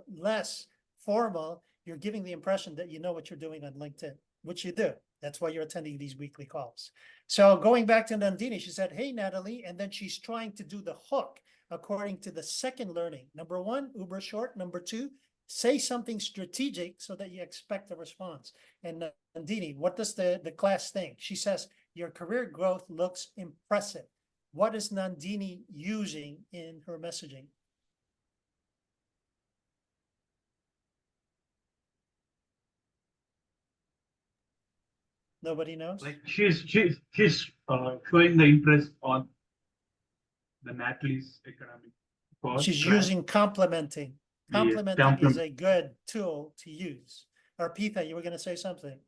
less formal, you're giving the impression that you know what you're doing on LinkedIn, which you do. That's why you're attending these weekly calls. So going back to Nandini, she said, "Hey, Natalie," and then she's trying to do the hook according to the second learning. Number 1, uber short. Number 2, say something strategic so that you expect a response. And Nandini, what does the class think? She says, "Your career growth looks impressive." What is Nandini using in her messaging? Nobody knows? Like she's showing the interest on the Natalie's academic course. She's using complimenting. Complimenting is a good tool to use. Arpitha, you were going to say something.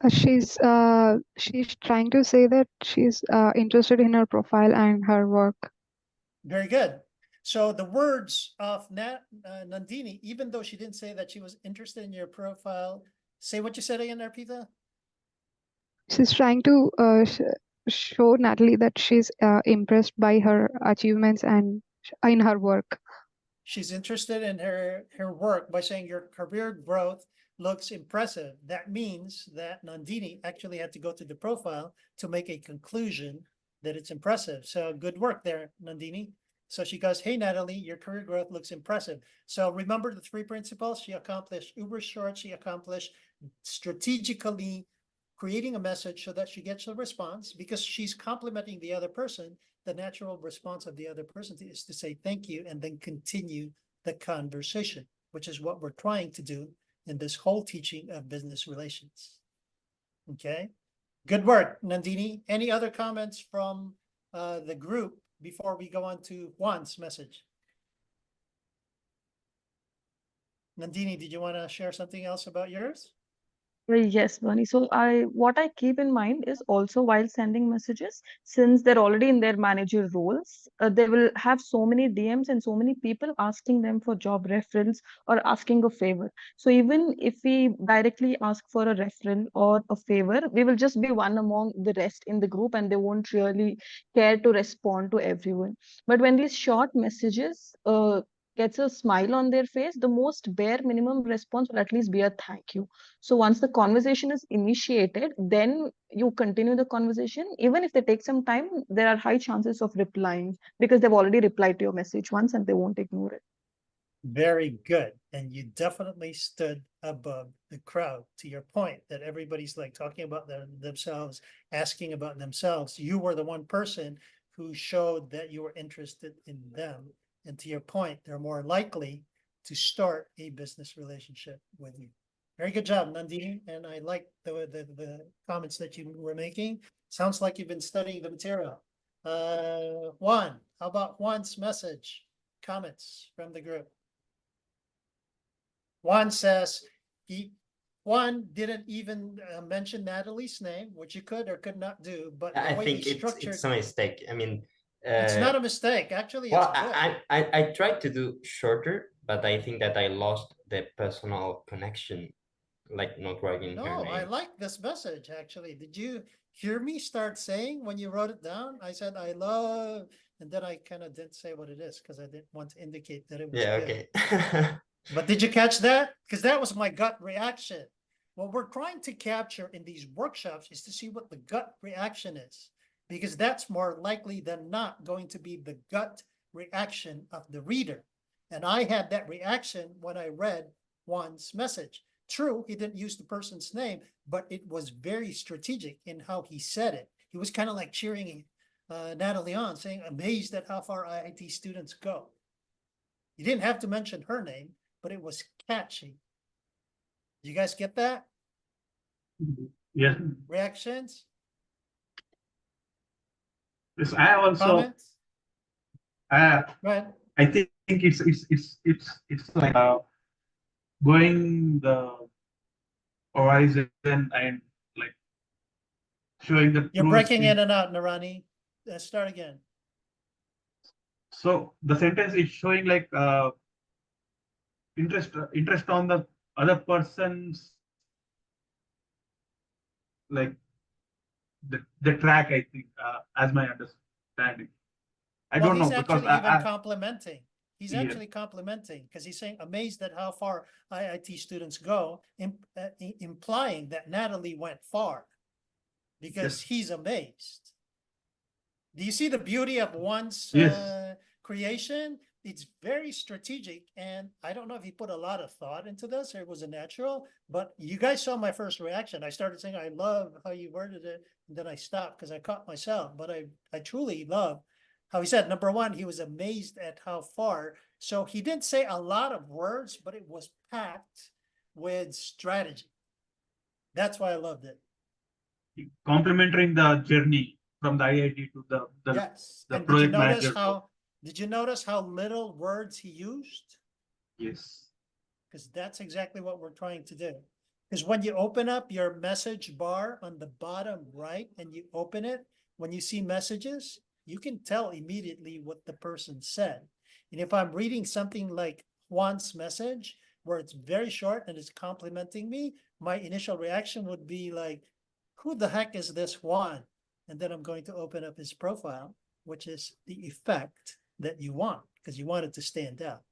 She's trying to say that she's interested in her profile and her work. Very good. So the words of Nandini, even though she didn't say that she was interested in your profile, say what you said again, Arpitha. She's trying to show Natalie that she's impressed by her achievements and in her work. She's interested in her work by saying your career growth looks impressive. That means that Nandini actually had to go to the profile to make a conclusion that it's impressive. So good work there, Nandini. So she goes, "Hey, Natalie, your career growth looks impressive." So remember the 3 principles. She accomplished uber short. She accomplished strategically creating a message so that she gets a response, because she's complimenting the other person. The natural response of the other person is to say thank you and then continue the conversation, which is what we're trying to do in this whole teaching of business relations. Okay, good work, Nandini. Any other comments from the group before we go on to Juan's message? Nandini, did you want to share something else about yours? Yes, Bunny. So what I keep in mind is also while sending messages, since they're already in their manager roles, they will have so many DMs and so many people asking them for job referrals or asking a favor. So even if we directly ask for a referral or a favor, we will just be one among the rest in the group, and they won't really care to respond to everyone. But when these short messages gets a smile on their face, the most bare minimum response will at least be a thank you. So once the conversation is initiated, then you continue the conversation. Even if they take some time, there are high chances of replying because they've already replied to your message once and they won't ignore it. Very good. And you definitely stood above the crowd, to your point that everybody's like talking about themselves, asking about themselves. You were the one person who showed that you were interested in them. And to your point, they're more likely to start a business relationship with you. Very good job, Nandini. And I like the comments that you were making. Sounds like you've been studying the material. Juan, how about Juan's message? Comments from the group. Juan says Juan didn't even mention Natalie's name, which you could or could not do, but the I way think he structured it's a mistake. I mean, it's not a mistake. Actually, well, it's good. I tried to do shorter, but I think that I lost the personal connection, like not writing her No, name. I like this message, actually. Did you hear me start saying when you wrote it down? I said, I love, and then I kind of didn't say what it is because I didn't want to indicate that it was Yeah, good. okay. But did you catch that? Because that was my gut reaction. What we're trying to capture in these workshops is to see what the gut reaction is, because that's more likely than not going to be the gut reaction of the reader. And I had that reaction when I read Juan's message. True, he didn't use the person's name, but it was very strategic in how he said it. He was kind of like cheering Natalie on, saying, amazed at how far IIT students go. You didn't have to mention her name, but it was catchy. You guys get that? Yes. Reactions? Yes, I also Comments? I Go ahead. I think it's like going the horizon and like showing the You're true breaking speed. in and out, Narani. Start again. So the sentence is showing like interest on the other person's like the track, I think, as my understanding. I Well, don't he's know because actually even I complimenting. He's Yeah. actually complimenting because he's saying amazed at how far IIT students go, implying that Natalie went far because Yes. he's amazed. Do you see the beauty of one's Yes. creation? It's very strategic, and I don't know if he put a lot of thought into this or it was a natural, but you guys saw my first reaction. I started saying, I love how you worded it, and then I stopped because I caught myself, but I truly love how he said, number one, he was amazed at how far. So he didn't say a lot of words, but it was packed with strategy. That's why I loved it. Complementing the journey from the IIT to the Yes. the And did you project notice manager. did you notice how little words he used? Yes. Because that's exactly what we're trying to do. Because when you open up your message bar on the bottom right and you open it, when you see messages, you can tell immediately what the person said. And if I'm reading something like Juan's message, where it's very short and it's complimenting me, my initial reaction would be like, who the heck is this Juan? And then I'm going to open up his profile, which is the effect that you want, because you want it to stand out.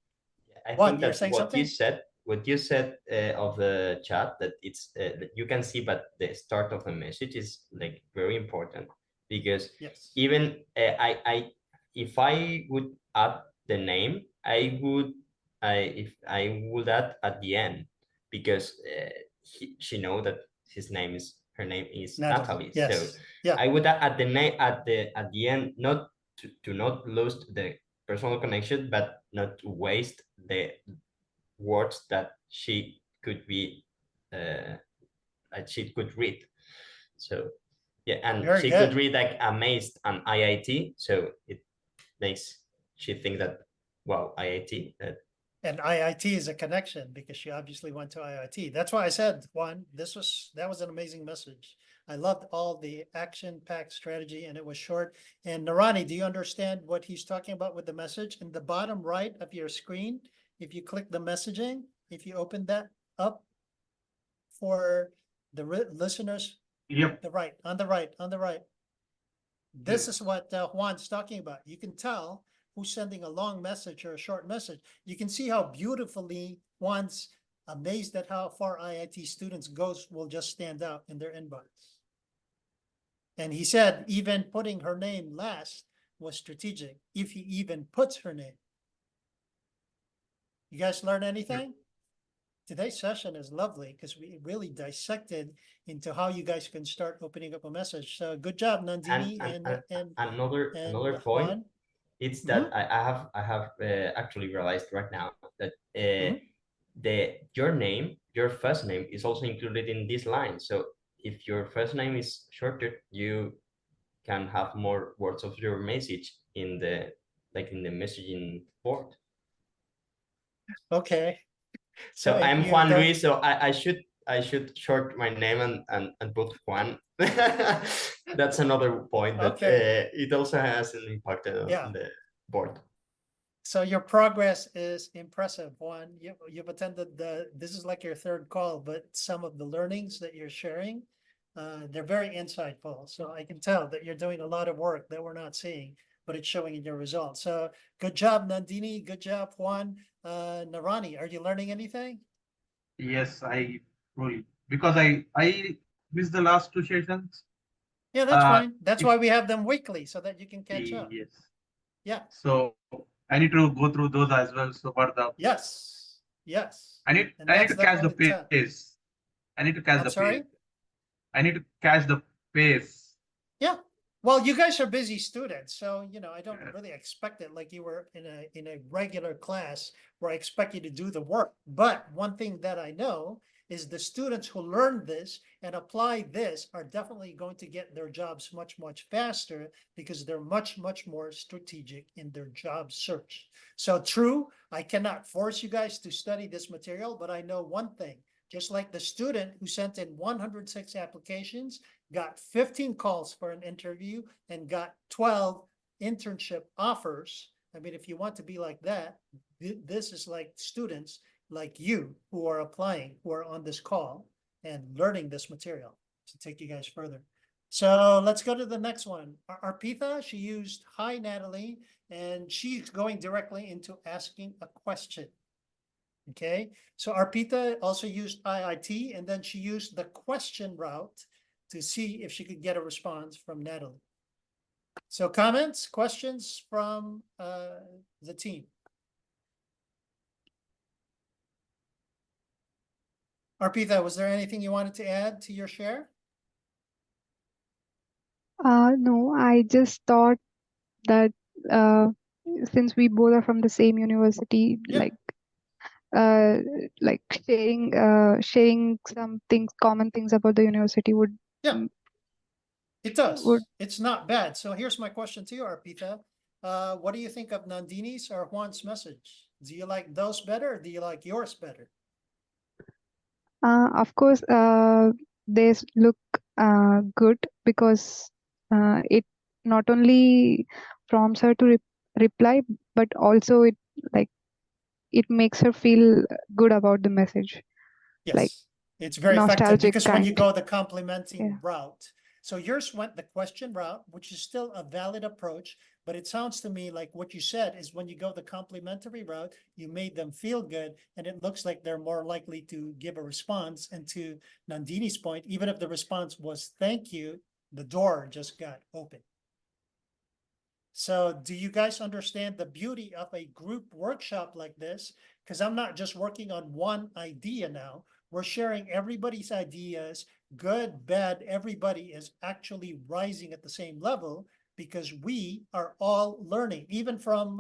I Juan, think you're that saying what something? you said of the chat, that it's that you can see, but the start of the message is like very important, because Yes. even I if I would add the name, I would add at the end, because she know that her name is Natalie. Yes. So Yeah. I would add at the name at the end, not to not lose the personal connection, but not to waste the words that she could read. So yeah, and Very she good. could read like amazed and IIT, so it makes she think that, wow, IIT. And IIT is a connection because she obviously went to IIT. That's why I said, Juan, that was an amazing message. I loved all the action-packed strategy, and it was short. And Narani, do you understand what he's talking about with the message? In the bottom right of your screen, if you click the messaging, if you open that up for the listeners, Yep. on the right. This is what Juan's talking about. You can tell who's sending a long message or a short message. You can see how beautifully Juan's amazed at how far IIT students will just stand out in their inbox. And he said even putting her name last was strategic, if he even puts her name. You guys learn anything? Today's session is lovely because we really dissected into how you guys can start opening up a message. So good job, Nandini. And another point, Juan. it's that I have actually realized right now that your first name is also included in this line. So if your first name is shorter, you can have more words of your message in the messaging board. Okay. So I'm Juan Luis, so I should short my name and put Juan. That's another point that it also has an impact on the board. So your progress is impressive, Juan. You've attended this is like your third call, but some of the learnings that you're sharing, they're very insightful. So I can tell that you're doing a lot of work that we're not seeing, but it's showing in your results. So good job, Nandini. Good job, Juan. Narani, are you learning anything? Yes, I really, because I missed the last two sessions. Yeah, that's fine. That's why we have them weekly so that you can catch up. Yes. Yeah. So I need to go through those as well. So for the yes. I need to catch the pace. I need to catch the pace. I need to catch the pace. Yeah. Well, you guys are busy students, so I don't really expect it like you were in a regular class where I expect you to do the work. But one thing that I know is the students who learn this and apply this are definitely going to get their jobs much, much faster because they're much, much more strategic in their job search. So true, I cannot force you guys to study this material, but I know one thing. Just like the student who sent in 106 applications, got 15 calls for an interview, and got 12 internship offers. I mean, if you want to be like that, this is like students like you who are applying, who are on this call and learning this material to take you guys further. So let's go to the next one. Arpitha, she used hi, Natalie, and she's going directly into asking a question. Okay, so Arpitha also used IIT, and then she used the question route to see if she could get a response from Natalie. So comments, questions from the team? Arpitha, was there anything you wanted to add to your share? No, I just thought that since we both are from the same university, like sharing some things, common things about the university would. Yeah, it does. It's not bad. So here's my question to you, Arpitha. What do you think of Nandini's or Juan's message? Do you like those better, or do you like yours better? Of course, they look good because it not only prompts her to reply, but also it makes her feel good about the message. Yes, like it's very effective because when you go the complimenting Yeah. route, so yours went the question route, which is still a valid approach, but it sounds to me like what you said is when you go the complimentary route, you made them feel good, and it looks like they're more likely to give a response. And to Nandini's point, even if the response was thank you, the door just got open. So do you guys understand the beauty of a group workshop like this? Because I'm not just working on one idea now. We're sharing everybody's ideas, good, bad, everybody is actually rising at the same level because we are all learning, even from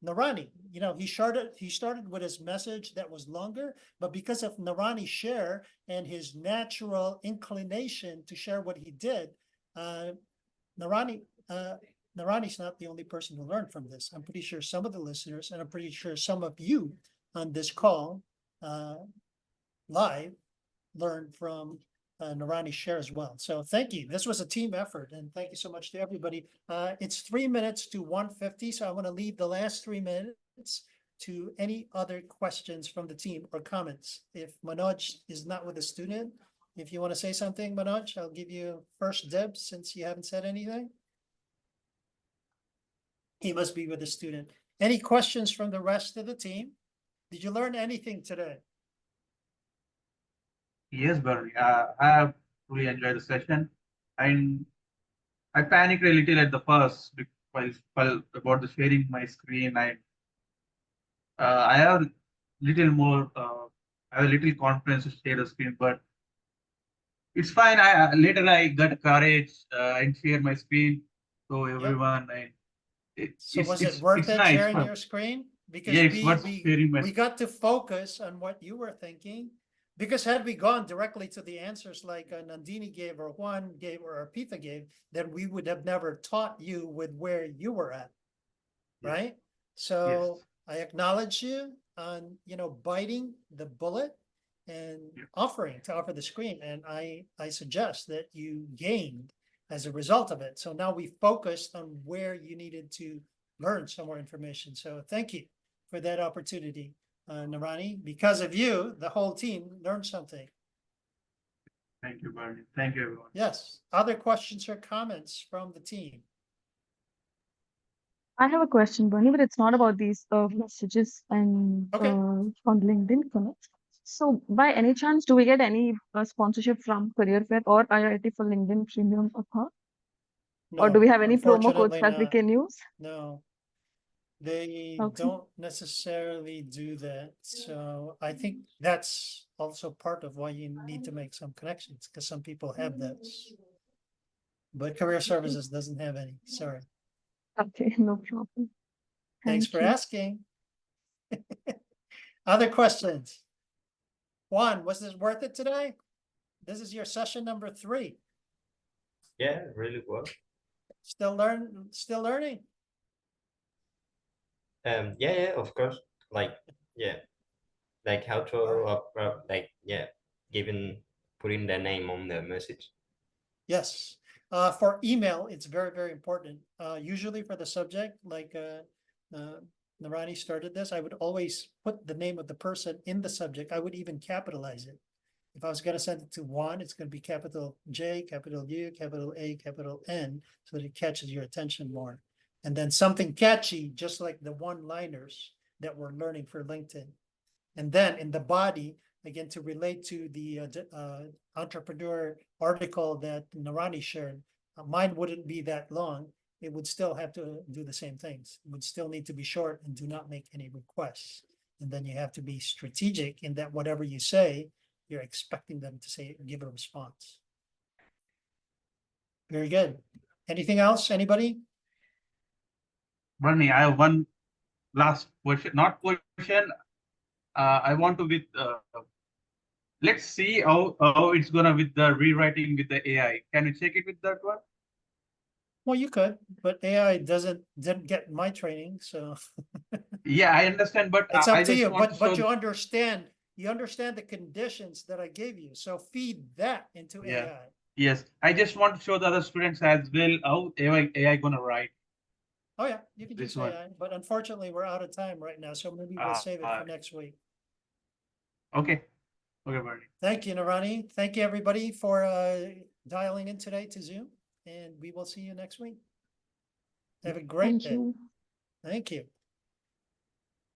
Narani. He started with his message that was longer, but because of Narani's share and his natural inclination to share what he did, Narani's not the only person who learned from this. I'm pretty sure some of the listeners, and I'm pretty sure some of you on this call live learned from Narani's share as well. So thank you. This was a team effort, and thank you so much to everybody. It's 3 minutes to 1:50, so I want to leave the last 3 minutes to any other questions from the team or comments. If Manoj is not with a student, if you want to say something, Manoj, I'll give you first dibs since you haven't said anything. He must be with a student. Any questions from the rest of the team? Did you learn anything today? Yes, Bernie. I have really enjoyed the session, and I panicked a little at the first while about the sharing my screen. I have little more. I have a little confidence to share the screen, but it's fine. Later I got courage and share my screen to everyone. And So was it worth it nice, sharing fun. your screen? Because Yeah, it's worth sharing my we got to focus on what you were thinking. Because had we gone directly to the answers like Nandini gave or Juan gave or Arpitha gave, then we would have never taught you with where you were at, right? So I acknowledge you on, biting the bullet and offering to offer the screen. And I suggest that you gained as a result of it. So now we focused on where you needed to learn some more information. So thank you for that opportunity. Narani, because of you, the whole team learned something. Thank you, Bernie. Thank you, everyone. Yes. Other questions or comments from the team? I have a question, Bernie, but it's not about these messages and Okay. on LinkedIn Connect. So, by any chance, do we get any sponsorship from Career Fair or IIT for LinkedIn Premium account? Or do we have any promo codes unfortunately that we not. can use? No, they Okay. don't necessarily do that. So I think that's also part of why you need to make some connections, because some people have this. But Career Services doesn't have any. Sorry. Okay, no problem. Thanks Thank for you. asking. Other questions? Juan, was this worth it today? This is your session number 3. Yeah, really well. Still learning? Yeah, of course. Like how to putting the name on the message. Yes. For email, it's very, very important. Usually for the subject, like Narani started this, I would always put the name of the person in the subject. I would even capitalize it. If I was going to send it to Juan, it's going to be capital J, capital U, capital A, capital N, so that it catches your attention more. And then something catchy, just like the one-liners that we're learning for LinkedIn. And then in the body, again, to relate to the entrepreneur article that Narani shared, mine wouldn't be that long. It would still have to do the same things. It would still need to be short and do not make any requests. And then you have to be strategic in that whatever you say, you're expecting them to say, give a response. Very good. Anything else? Anybody? Bernie, I have one last question. Not question. I want to let's see how it's gonna with the rewriting with the AI. Can you check it with that one? Well, you could, but AI didn't get my training, so Yeah, I understand, but it's up I to just you. want But to you understand the conditions that I gave you. So feed that into AI. Yes, I just want to show the other students as well how AI gonna write. Oh yeah, you can This use one. AI, but unfortunately we're out of time right now, so maybe we'll save it for next week. Okay, Bernie. Thank you, Narani. Thank you, everybody, for dialing in today to Zoom, and we will see you next week. Have a great Thank day. you. Thank you.